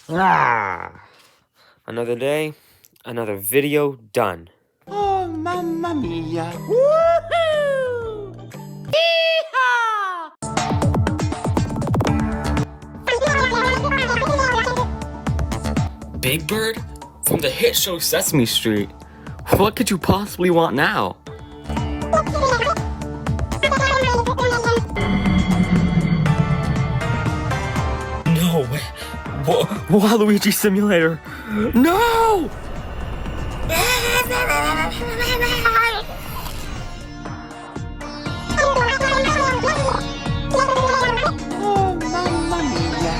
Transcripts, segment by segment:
Another day, another video done. Oh, mamma mia. Woohoo! Hee-haw! Big Bird? From the hit show Sesame Street. What could you possibly want now? No way. Waluigi Simulator. No! Oh, mamma mia.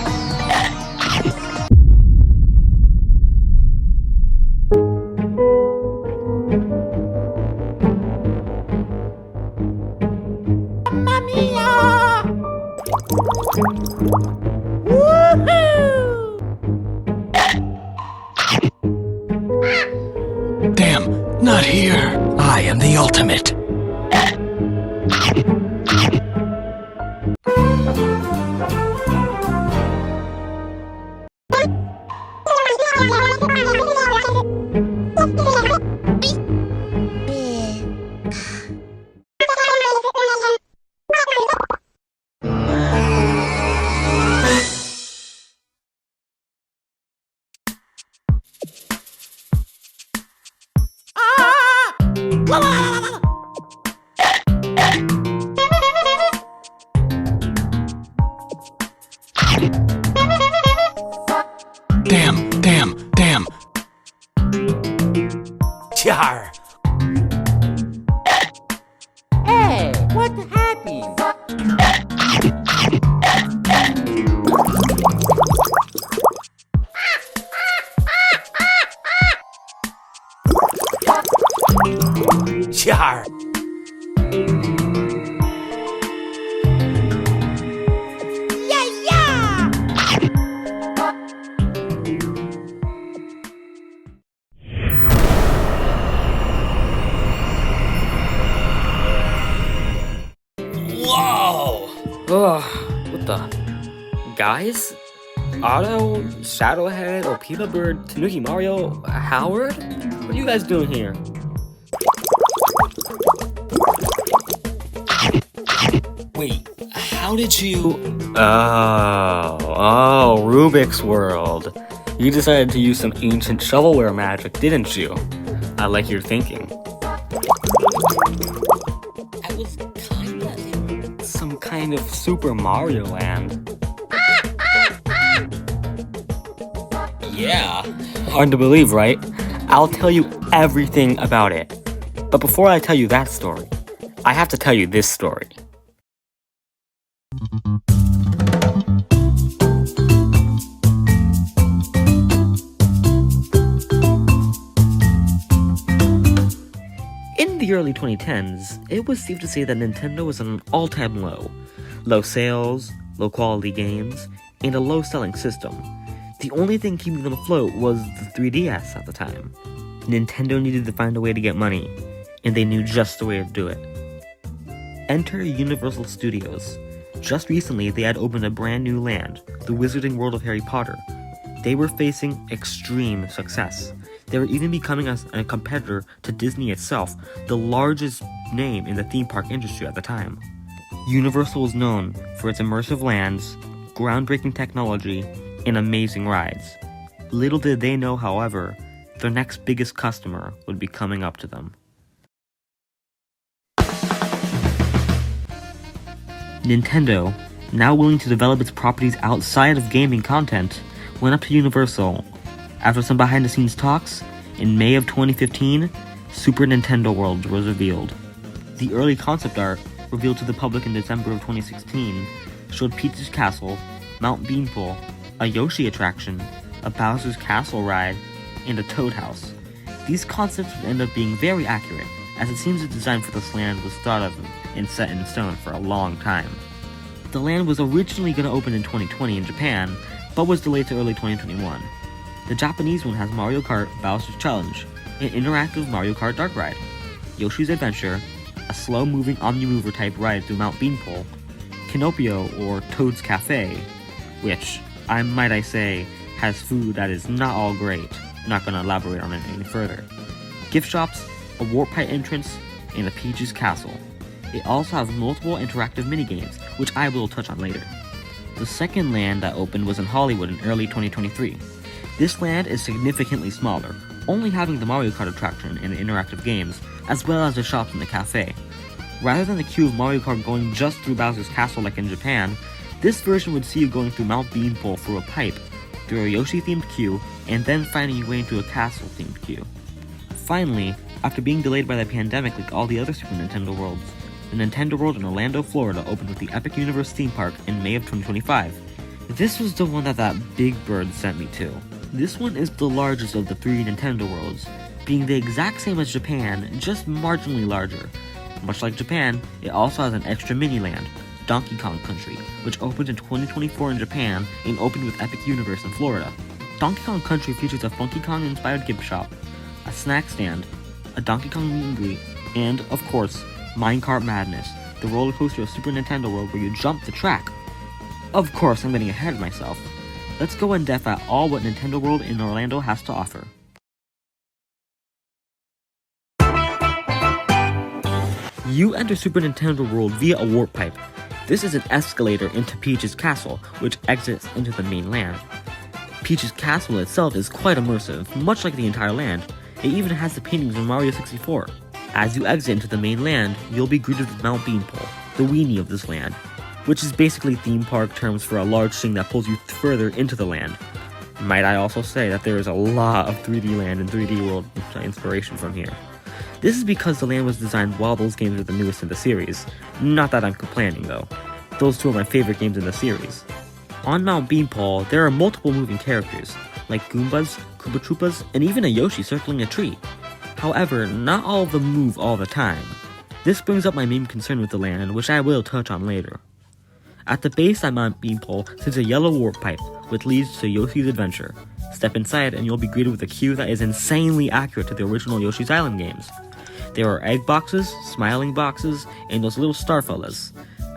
Mamma mia! Woohoo! Damn, not here. I am the ultimate. Damn. Char. Hey, what happened? Char. Whoa! What the? Guys? Otto, Shadowhead, Opila Bird, Tanuki Mario, Howard? What are you guys doing here? Wait, how did you... Oh, Rubik's World. You decided to use some ancient shovelware magic, didn't you? I like your thinking. I was kinda in some kind of Super Mario Land. Yeah. Hard to believe, right? I'll tell you everything about it. But before I tell you that story, I have to tell you this story. In the early 2010s, it was safe to say that Nintendo was on an all-time low. Low sales, low quality games, and a low selling system. The only thing keeping them afloat was the 3DS at the time. Nintendo needed to find a way to get money, and they knew just the way to do it. Enter Universal Studios. Just recently, they had opened a brand new land, the Wizarding World of Harry Potter. They were facing extreme success. They were even becoming a competitor to Disney itself, the largest name in the theme park industry at the time. Universal was known for its immersive lands, groundbreaking technology, and amazing rides. Little did they know, however, their next biggest customer would be coming up to them. Nintendo, now willing to develop its properties outside of gaming content, went up to Universal. After some behind-the-scenes talks, in May of 2015, Super Nintendo World was revealed. The early concept art, revealed to the public in December of 2016, showed Peach's Castle, Mount Beanpole, a Yoshi attraction, a Bowser's Castle ride, and a Toad House. These concepts would end up being very accurate, as it seems the design for this land was thought of and set in stone for a long time. The land was originally going to open in 2020 in Japan, but was delayed to early 2021. The Japanese one has Mario Kart Bowser's Challenge, an interactive Mario Kart dark ride, Yoshi's Adventure, a slow-moving Omnimover type ride through Mount Beanpole, Kinopio or Toad's Cafe, which, I say, has food that is not all great. Not gonna elaborate on it any further. Gift shops, a warp pipe entrance, and a Peach's castle. It also has multiple interactive minigames, which I will touch on later. The second land that opened was in Hollywood in early 2023. This land is significantly smaller, only having the Mario Kart attraction and the interactive games, as well as the shops and the cafe. Rather than the queue of Mario Kart going just through Bowser's castle like in Japan, this version would see you going through Mount Beanpole through a pipe, through a Yoshi-themed queue, and then finding your way into a castle-themed queue. Finally, after being delayed by the pandemic like all the other Super Nintendo Worlds, the Nintendo World in Orlando, Florida opened with the Epic Universe theme park in May of 2025. This was the one that Big Bird sent me to. This one is the largest of the 3 Nintendo Worlds, being the exact same as Japan, just marginally larger. Much like Japan, it also has an extra mini-land, Donkey Kong Country, which opened in 2024 in Japan and opened with Epic Universe in Florida. Donkey Kong Country features a Funky Kong-inspired gift shop, a snack stand, a Donkey Kong meet and greet, and, of course, Minecart Madness, the roller coaster of Super Nintendo World where you jump the track. Of course, I'm getting ahead of myself. Let's go in depth at all what Nintendo World in Orlando has to offer. You enter Super Nintendo World via a warp pipe. This is an escalator into Peach's castle, which exits into the main land. Peach's castle itself is quite immersive, much like the entire land. It even has the paintings from Mario 64. As you exit into the main land, you'll be greeted with Mount Beanpole, the weenie of this land, which is basically theme park terms for a large thing that pulls you further into the land. Might I also say that there is a lot of 3D Land and 3D World inspiration from here. This is because the land was designed while those games were the newest in the series. Not that I'm complaining though. Those 2 are my favorite games in the series. On Mount Beanpole, there are multiple moving characters, like Goombas, Koopa Troopas, and even a Yoshi circling a tree. However, not all of them move all the time. This brings up my main concern with the land, which I will touch on later. At the base of Mount Beanpole sits a yellow warp pipe, which leads to Yoshi's Adventure. Step inside and you'll be greeted with a queue that is insanely accurate to the original Yoshi's Island games. There are egg boxes, smiling boxes, and those little star fellas.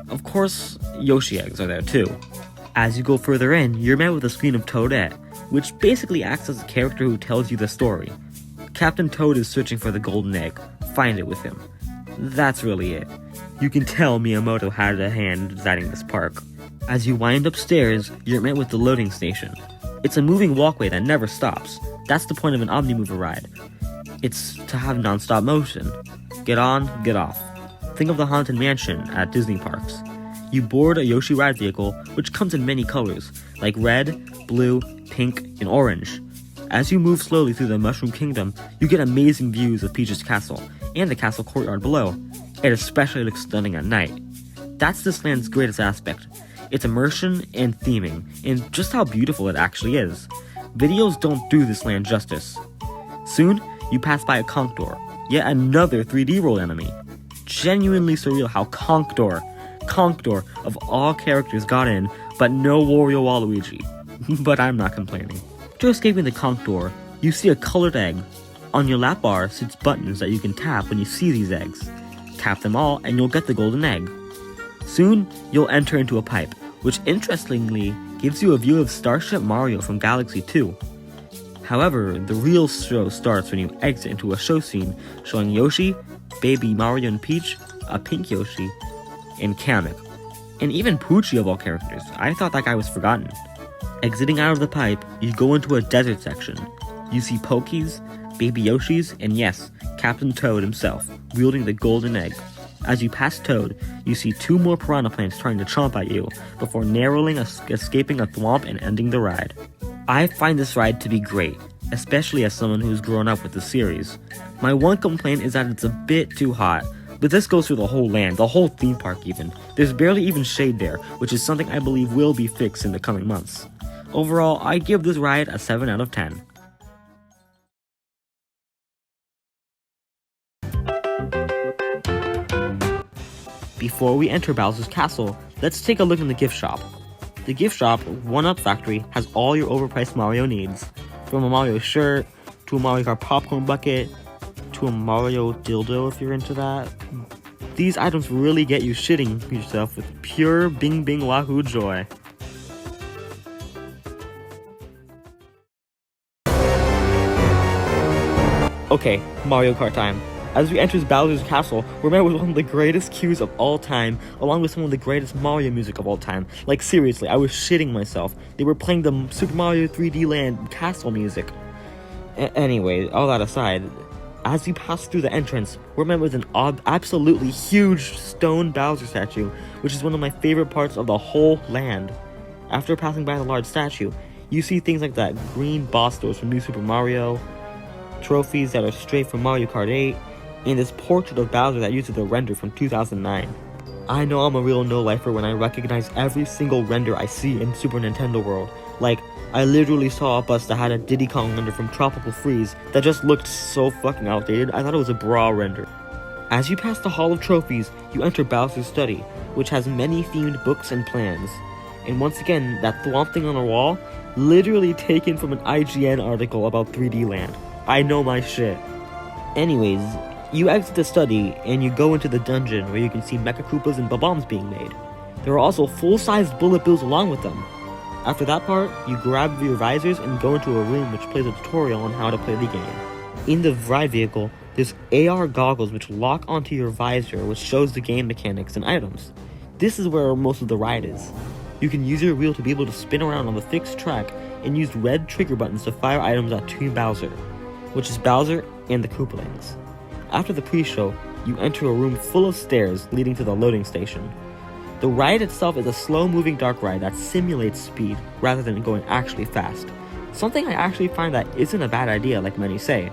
Of course, Yoshi eggs are there too. As you go further in, you're met with a screen of Toadette, which basically acts as a character who tells you the story. Captain Toad is searching for the golden egg. Find it with him. That's really it. You can tell Miyamoto had a hand in designing this park. As you wind upstairs, you're met with the loading station. It's a moving walkway that never stops. That's the point of an Omnimover ride. It's to have non-stop motion. Get on, get off. Think of the Haunted Mansion at Disney parks. You board a Yoshi ride vehicle, which comes in many colors, like red, blue, pink, and orange. As you move slowly through the Mushroom Kingdom, you get amazing views of Peach's castle, and the castle courtyard below. It especially looks stunning at night. That's this land's greatest aspect. Its immersion and theming, and just how beautiful it actually is. Videos don't do this land justice. Soon, you pass by a Conch-Door, yet another 3D World enemy. Genuinely surreal how Conch-Door of all characters got in, but no Wario Waluigi. But I'm not complaining. After escaping the Conch-Door, you see a colored egg. On your lap bar sits buttons that you can tap when you see these eggs. Tap them all and you'll get the golden egg. Soon, you'll enter into a pipe, which interestingly gives you a view of Starship Mario from Galaxy 2. However, the real show starts when you exit into a show scene showing Yoshi, Baby Mario and Peach, a pink Yoshi, and Kamek. And even Poochie of all characters. I thought that guy was forgotten. Exiting out of the pipe, you go into a desert section. You see Pokies, Baby Yoshis, and yes, Captain Toad himself, wielding the golden egg. As you pass Toad, you see 2 more piranha plants trying to chomp at you, before narrowly escaping a thwomp and ending the ride. I find this ride to be great, especially as someone who's grown up with the series. My one complaint is that it's a bit too hot, but this goes through the whole land, the whole theme park even. There's barely even shade there, which is something I believe will be fixed in the coming months. Overall, I give this ride a 7 out of 10. Before we enter Bowser's castle, let's take a look in the gift shop. The gift shop, 1-Up Factory, has all your overpriced Mario needs. From a Mario shirt, to a Mario Kart popcorn bucket, to a Mario dildo if you're into that. These items really get you shitting yourself with pure bing bing wahoo joy. Okay, Mario Kart time. As we enter Bowser's castle, we're met with one of the greatest cues of all time, along with some of the greatest Mario music of all time. Like seriously, I was shitting myself. They were playing the Super Mario 3D Land castle music. Anyway, all that aside, as we pass through the entrance, we're met with an absolutely huge stone Bowser statue, which is one of my favorite parts of the whole land. After passing by the large statue, you see things like that green boss doors from New Super Mario, trophies that are straight from Mario Kart 8, and this portrait of Bowser that uses a render from 2009. I know I'm a real no-lifer when I recognize every single render I see in Super Nintendo World. Like, I literally saw a bus that had a Diddy Kong render from Tropical Freeze that just looked so fucking outdated, I thought it was a bra render. As you pass the Hall of Trophies, you enter Bowser's study, which has many themed books and plans. And once again, that thwomp thing on the wall, literally taken from an IGN article about 3D Land. I know my shit. Anyways, you exit the study and you go into the dungeon where you can see Mecha Koopas and Bob-ombs being made. There are also full-sized bullet bills along with them. After that part, you grab your visors and go into a room which plays a tutorial on how to play the game. In the ride vehicle, there's AR goggles which lock onto your visor, which shows the game mechanics and items. This is where most of the ride is. You can use your wheel to be able to spin around on the fixed track and use red trigger buttons to fire items at Team Bowser, which is Bowser and the Koopalings. After the pre-show, you enter a room full of stairs leading to the loading station. The ride itself is a slow-moving dark ride that simulates speed rather than going actually fast. Something I actually find that isn't a bad idea like many say.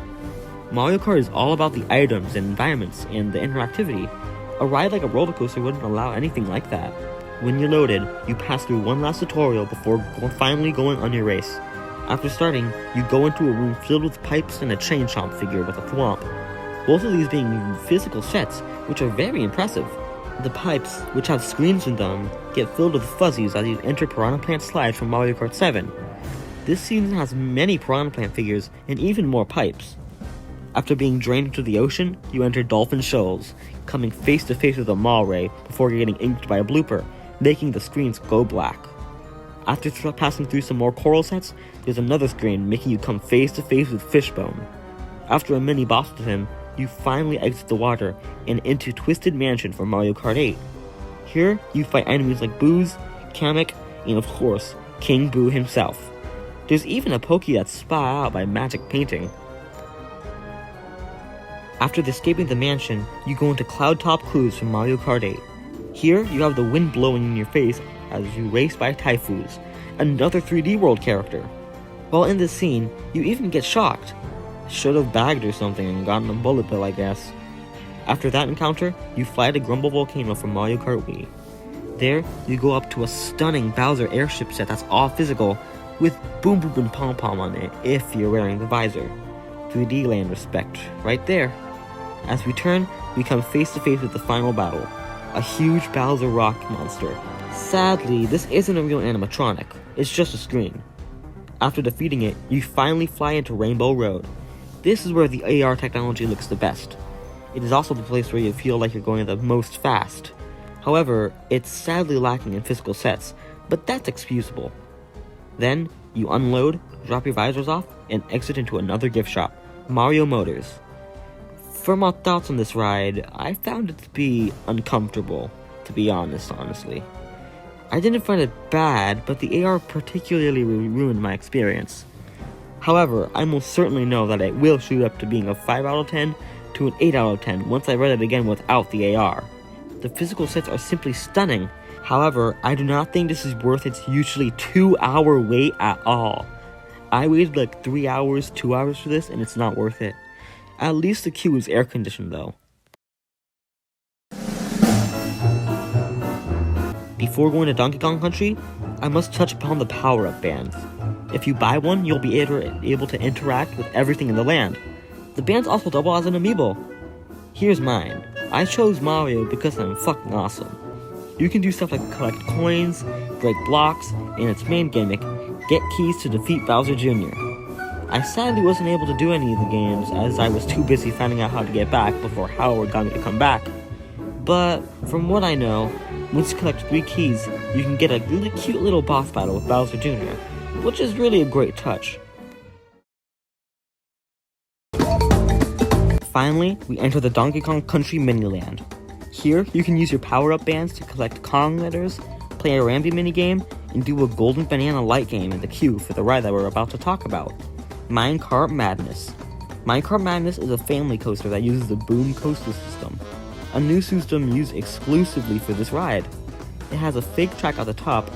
Mario Kart is all about the items and environments and the interactivity. A ride like a roller coaster wouldn't allow anything like that. When you're loaded, you pass through one last tutorial before finally going on your race. After starting, you go into a room filled with pipes and a Chain Chomp figure with a thwomp. Both of these being physical sets, which are very impressive. The pipes, which have screens in them, get filled with fuzzies as you enter Piranha Plant slides from Mario Kart 7. This season has many Piranha Plant figures and even more pipes. After being drained into the ocean, you enter Dolphin Shoals, coming face to face with a Maw Ray before getting inked by a blooper, making the screens go black. After passing through some more coral sets, there's another screen making you come face to face with Fishbone. After a mini boss with him, you finally exit the water and into Twisted Mansion for Mario Kart 8. Here, you fight enemies like Booze, Kamek, and of course, King Boo himself. There's even a Pokey that's spot out by magic painting. After escaping the mansion, you go into Cloud Top Cruise from Mario Kart 8. Here, you have the wind blowing in your face as you race by Typhoos, another 3D World character. While in this scene, you even get shocked. Should have bagged or something and gotten a bullet bill, I guess. After that encounter, you fly to Grumble Volcano from Mario Kart Wii. There, you go up to a stunning Bowser airship set that's all physical, with Boom Boom and Pom Pom on it, if you're wearing the visor. 3D Land respect, right there. As we turn, we come face to face with the final battle, a huge Bowser rock monster. Sadly, this isn't a real animatronic, it's just a screen. After defeating it, you finally fly into Rainbow Road. This is where the AR technology looks the best. It is also the place where you feel like you're going the most fast. However, it's sadly lacking in physical sets, but that's excusable. Then, you unload, drop your visors off, and exit into another gift shop, Mario Motors. For my thoughts on this ride, I found it to be uncomfortable, to be honestly. I didn't find it bad, but the AR particularly ruined my experience. However, I most certainly know that it will shoot up to being a 5 out of 10 to an 8 out of 10 once I read it again without the AR. The physical sets are simply stunning. However, I do not think this is worth its usually 2-hour wait at all. I waited like 3 hours, 2 hours for this, and it's not worth it. At least the queue is air conditioned though. Before going to Donkey Kong Country, I must touch upon the power-up bands. If you buy one, you'll be able to interact with everything in the land. The bands also double as an amiibo. Here's mine. I chose Mario because I'm fucking awesome. You can do stuff like collect coins, break blocks, and its main gimmick, get keys to defeat Bowser Jr. I sadly wasn't able to do any of the games as I was too busy finding out how to get back before Howard got me to come back. But from what I know, once you collect 3 keys, you can get a really cute little boss battle with Bowser Jr., which is really a great touch. Finally, we enter the Donkey Kong Country Miniland. Here, you can use your power-up bands to collect Kong letters, play a Rambi minigame, and do a Golden Banana light game in the queue for the ride that we're about to talk about, Minecart Madness. Minecart Madness is a family coaster that uses the Boom Coaster system, a new system used exclusively for this ride. It has a fake track at the top,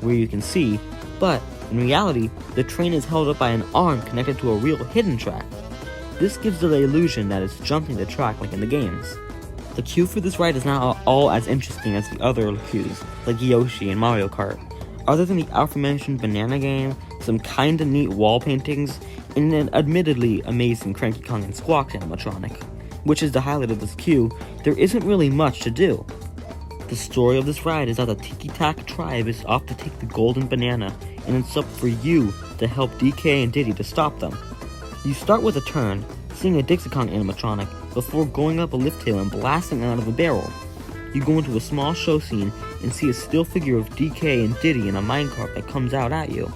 where you can see, but in reality, the train is held up by an arm connected to a real hidden track. This gives the illusion that it's jumping the track like in the games. The queue for this ride is not all as interesting as the other queues, like Yoshi and Mario Kart. Other than the aforementioned banana game, some kinda neat wall paintings, and an admittedly amazing Cranky Kong and Squawk animatronic, which is the highlight of this queue, there isn't really much to do. The story of this ride is that the Tiki Tak tribe is off to take the golden banana, and it's up for you to help DK and Diddy to stop them. You start with a turn, seeing a Dixie Kong animatronic, before going up a lift hill and blasting out of a barrel. You go into a small show scene and see a still figure of DK and Diddy in a minecart that comes out at you.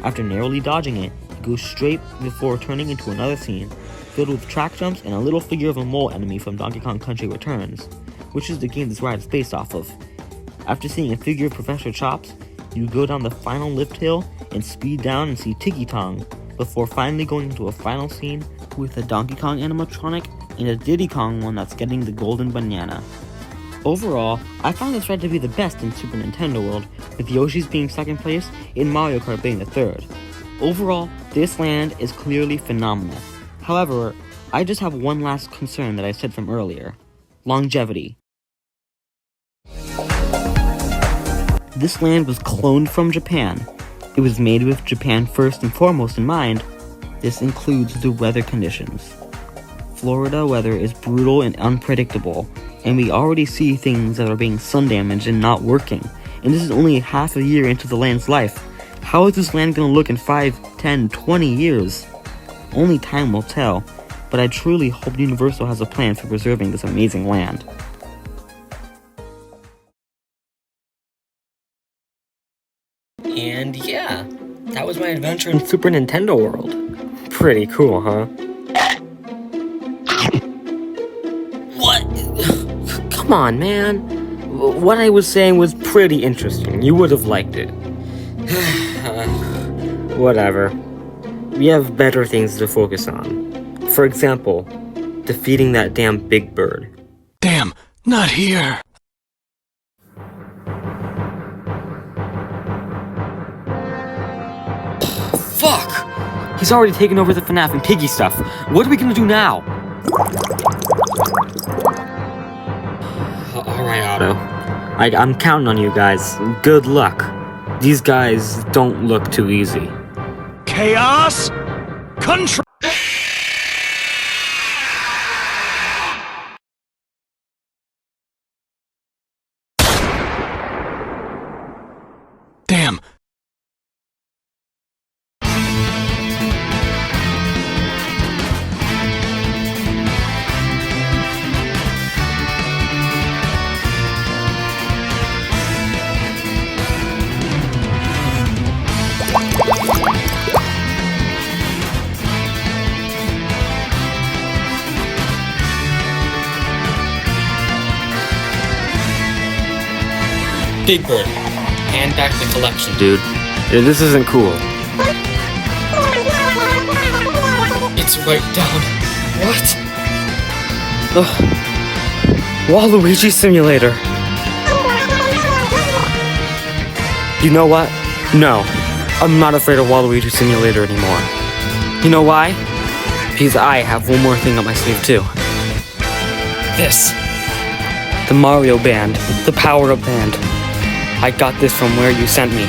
After narrowly dodging it, you go straight before turning into another scene, filled with track jumps and a little figure of a mole enemy from Donkey Kong Country Returns, which is the game this ride is based off of. After seeing a figure of Professor Chops, you go down the final lift hill and speed down and see Tiki Tong, before finally going into a final scene with a Donkey Kong animatronic and a Diddy Kong one that's getting the golden banana. Overall, I found this ride to be the best in Super Nintendo World, with Yoshi's being second place and Mario Kart being the third. Overall, this land is clearly phenomenal. However, I just have one last concern that I said from earlier. Longevity. This land was cloned from Japan. It was made with Japan first and foremost in mind. This includes the weather conditions. Florida weather is brutal and unpredictable, and we already see things that are being sun damaged and not working, and this is only half a year into the land's life. How is this land gonna look in 5, 10, 20 years? Only time will tell, but I truly hope Universal has a plan for preserving this amazing land. And yeah, that was my adventure in Super Nintendo World. Pretty cool, huh? What? Come on, man. What I was saying was pretty interesting. You would have liked it. Whatever. We have better things to focus on. For example, defeating that damn big bird. Damn, not here. Fuck! He's already taken over the FNAF and Piggy stuff. What are we gonna do now? Alright, Otto. I'm counting on you guys. Good luck. These guys don't look too easy. Chaos control. Damn. Big Bird, hand back the collection, dude. This isn't cool. It's right down. What? Waluigi Simulator. You know what? No, I'm not afraid of Waluigi Simulator anymore. You know why? Because I have one more thing up my sleeve too. This. The Mario Band. The Power-Up Band. I got this from where you sent me.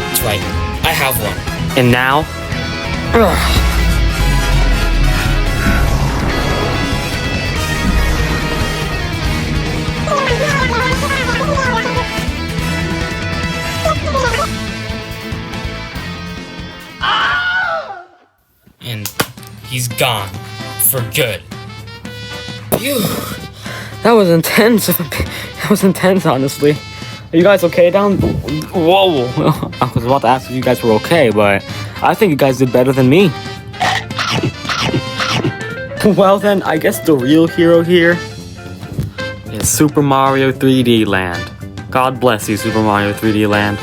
That's right, I have one. And now? And he's gone. For good. Phew. That was intense. That was intense, honestly. Are you guys okay down? Whoa. I was about to ask if you guys were okay, but I think you guys did better than me. Well then, I guess the real hero here is Super Mario 3D Land. God bless you, Super Mario 3D Land.